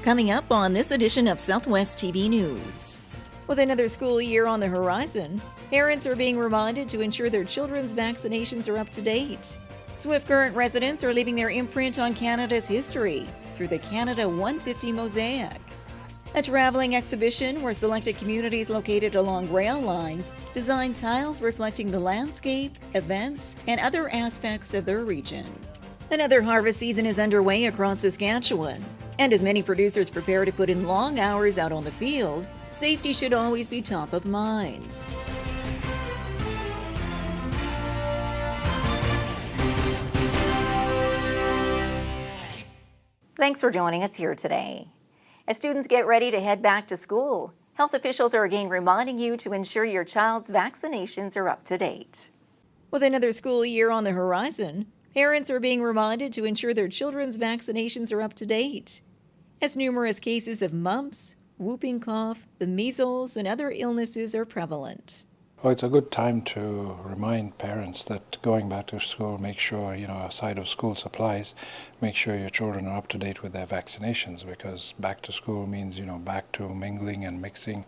Coming up on this edition of Southwest TV News. With another school year on the horizon, parents are being reminded to ensure their children's vaccinations are up to date. Swift Current residents are leaving their imprint on Canada's history through the Canada 150 Mosaic, a traveling exhibition where selected communities located along rail lines design tiles reflecting the landscape, events, and other aspects of their region. Another harvest season is underway across Saskatchewan, and as many producers prepare to put in long hours out on the field, safety should always be top of mind. Thanks for joining us here today. As students get ready to head back to school, health officials are again reminding you to ensure your child's vaccinations are up to date. With another school year on the horizon, parents are being reminded to ensure their children's vaccinations are up to date, as numerous cases of mumps, whooping cough, the measles, and other illnesses are prevalent. Well, it's a good time to remind parents that going back to school, make sure, aside of school supplies, make sure your children are up to date with their vaccinations, because back to school means, back to mingling and mixing,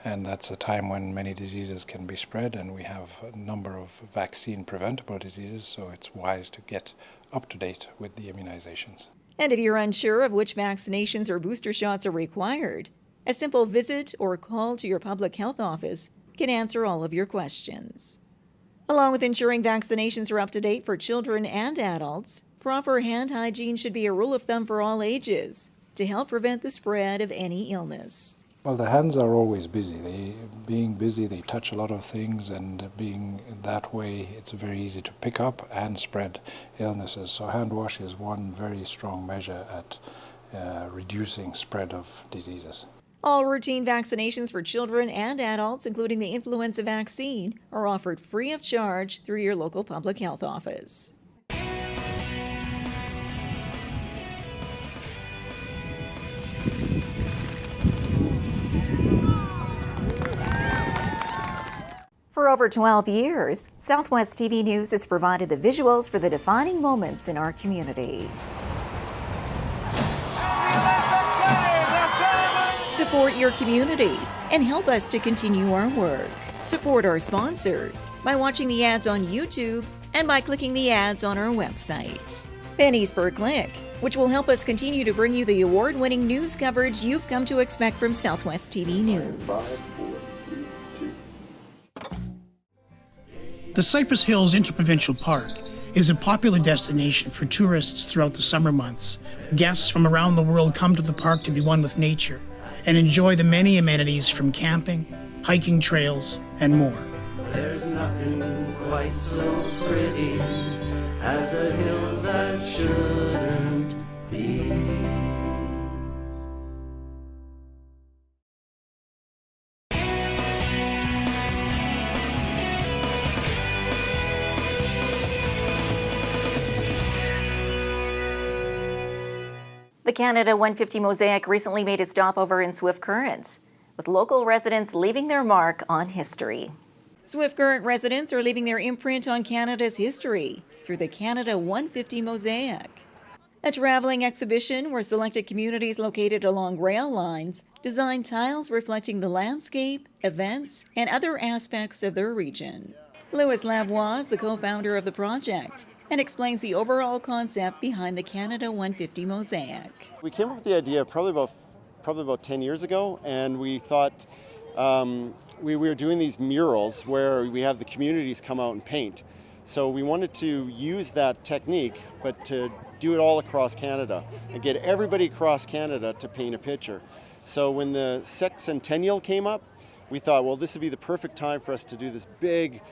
and that's a time when many diseases can be spread, and we have a number of vaccine preventable diseases, so it's wise to get up to date with the immunizations. And if you're unsure of which vaccinations or booster shots are required, a simple visit or call to your public health office can answer all of your questions. Along with ensuring vaccinations are up to date for children and adults, proper hand hygiene should be a rule of thumb for all ages to help prevent the spread of any illness. Well, the hands are always busy. Being busy, they touch a lot of things, and being that way, it's very easy to pick up and spread illnesses. So hand wash is one very strong measure at reducing spread of diseases. All routine vaccinations for children and adults, including the influenza vaccine, are offered free of charge through your local public health office. For over 12 years, Southwest TV News has provided the visuals for the defining moments in our community. Support your community and help us to continue our work. Support our sponsors by watching the ads on YouTube and by clicking the ads on our website. Pennies per click, which will help us continue to bring you the award-winning news coverage you've come to expect from Southwest TV News. The Cypress Hills Interprovincial Park is a popular destination for tourists throughout the summer months. Guests from around the world come to the park to be one with nature and enjoy the many amenities from camping, hiking trails, and more. There's nothing quite so pretty as the hills that shouldn't be. The Canada 150 Mosaic recently made a stopover in Swift Current, with local residents leaving their mark on history. Swift Current residents are leaving their imprint on Canada's history through the Canada 150 Mosaic, a traveling exhibition where selected communities located along rail lines design tiles reflecting the landscape, events, and other aspects of their region. Louis Lavoie is the co-founder of the project and explains the overall concept behind the Canada 150 Mosaic. We came up with the idea probably about 10 years ago, and we thought we were doing these murals where we have the communities come out and paint. So we wanted to use that technique, but to do it all across Canada and get everybody across Canada to paint a picture. So when the sexcentennial came up, we thought, well, this would be the perfect time for us to do this big,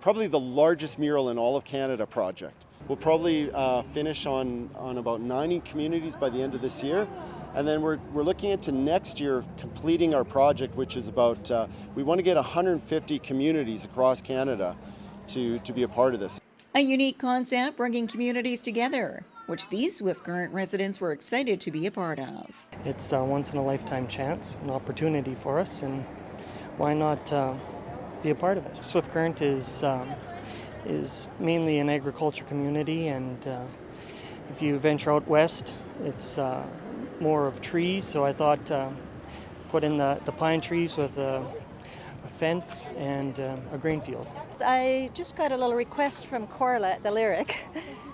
probably the largest mural in all of Canada project. We'll probably finish on about 90 communities by the end of this year. And then we're looking into next year completing our project, which is about, we want to get 150 communities across Canada to be a part of this. A unique concept bringing communities together, which these Swift Current residents were excited to be a part of. It's a once-in-a-lifetime chance, an opportunity for us, and why not be a part of it? Swift Current is mainly an agriculture community, and if you venture out west, it's more of trees, so I thought put in the pine trees with a fence and a grain field. I just got a little request from Corla at the Lyric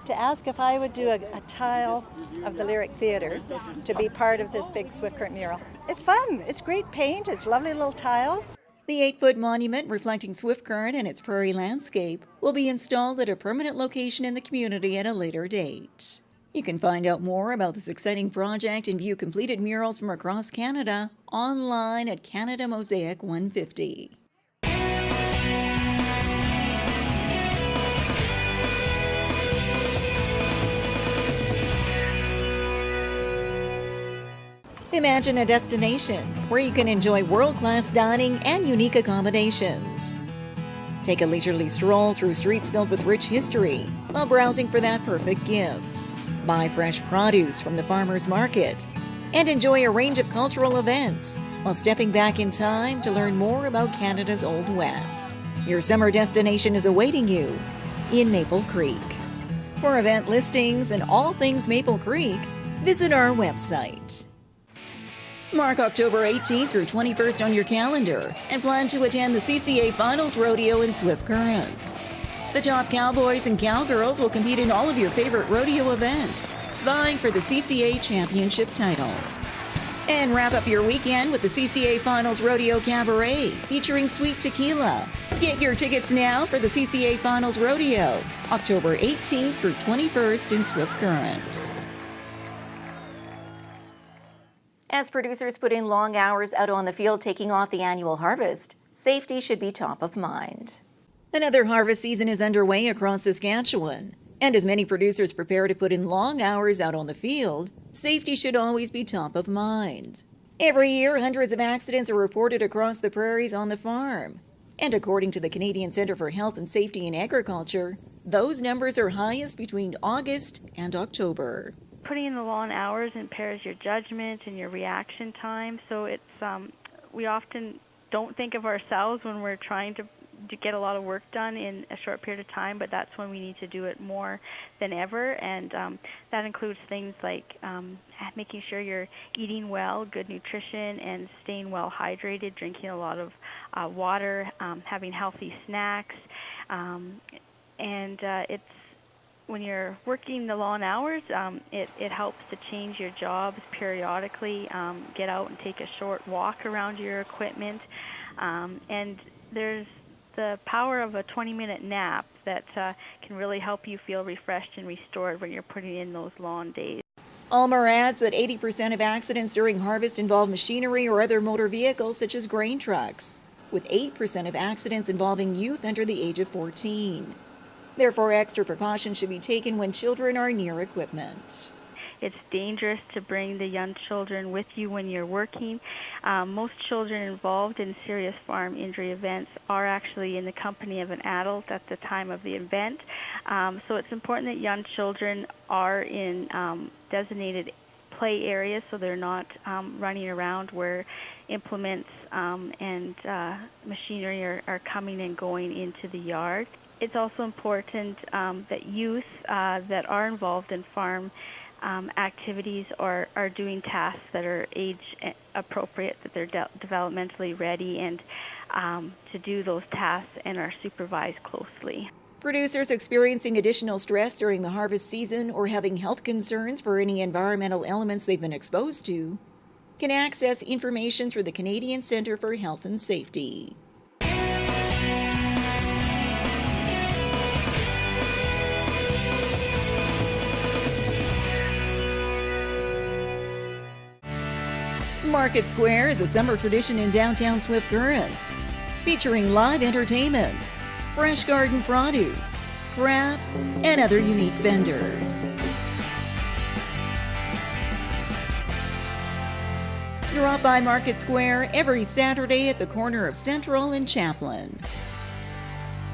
to ask if I would do a tile of the Lyric Theatre to be part of this big Swift Current mural. It's fun. It's great paint. It's lovely little tiles. The 8-foot monument reflecting Swift Current and its prairie landscape will be installed at a permanent location in the community at a later date. You can find out more about this exciting project and view completed murals from across Canada online at Canada Mosaic 150. Imagine a destination where you can enjoy world-class dining and unique accommodations. Take a leisurely stroll through streets filled with rich history while browsing for that perfect gift. Buy fresh produce from the farmers market and enjoy a range of cultural events while stepping back in time to learn more about Canada's Old West. Your summer destination is awaiting you in Maple Creek. For event listings and all things Maple Creek, visit our website. Mark October 18th through 21st on your calendar and plan to attend the CCA Finals Rodeo in Swift Current. The top cowboys and cowgirls will compete in all of your favorite rodeo events, vying for the CCA Championship title. And wrap up your weekend with the CCA Finals Rodeo Cabaret featuring Sweet Tequila. Get your tickets now for the CCA Finals Rodeo, October 18th through 21st in Swift Current. As producers put in long hours out on the field taking off the annual harvest, safety should be top of mind. Another harvest season is underway across Saskatchewan, and as many producers prepare to put in long hours out on the field, safety should always be top of mind. Every year, hundreds of accidents are reported across the prairies on the farm, and according to the Canadian Centre for Health and Safety in Agriculture, those numbers are highest between August and October. Putting in the long hours impairs your judgment and your reaction time, so it's we often don't think of ourselves when we're trying to get a lot of work done in a short period of time, but that's when we need to do it more than ever, and that includes things like making sure you're eating well, good nutrition, and staying well hydrated, drinking a lot of water, having healthy snacks, and it's when you're working the long hours, it helps to change your jobs periodically, get out and take a short walk around your equipment, and there's the power of a 20-minute nap that can really help you feel refreshed and restored when you're putting in those long days. Ulmer adds that 80% of accidents during harvest involve machinery or other motor vehicles such as grain trucks, with 8% of accidents involving youth under the age of 14. Therefore, extra precautions should be taken when children are near equipment. It's dangerous to bring the young children with you when you're working. Most children involved in serious farm injury events are actually in the company of an adult at the time of the event. So it's important that young children are in designated play areas so they're not running around where implements and machinery are coming and going into the yard. It's also important that youth that are involved in farm activities are doing tasks that are age appropriate, that they're developmentally ready and to do those tasks and are supervised closely. Producers experiencing additional stress during the harvest season or having health concerns for any environmental elements they've been exposed to can access information through the Canadian Centre for Health and Safety. Market Square is a summer tradition in downtown Swift Current, featuring live entertainment, fresh garden produce, crafts, and other unique vendors. Drop by Market Square every Saturday at the corner of Central and Chaplin.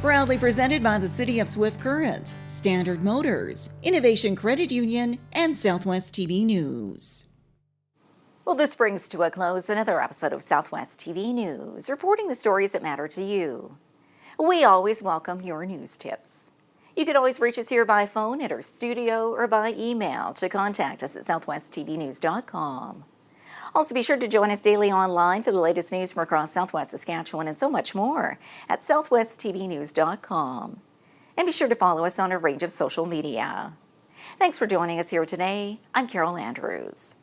Proudly presented by the City of Swift Current, Standard Motors, Innovation Credit Union, and Southwest TV News. Well, this brings to a close another episode of Southwest TV News, reporting the stories that matter to you. We always welcome your news tips. You can always reach us here by phone at our studio or by email to contact us at southwesttvnews.com. Also, be sure to join us daily online for the latest news from across Southwest Saskatchewan and so much more at southwesttvnews.com. And be sure to follow us on a range of social media. Thanks for joining us here today. I'm Carol Andrews.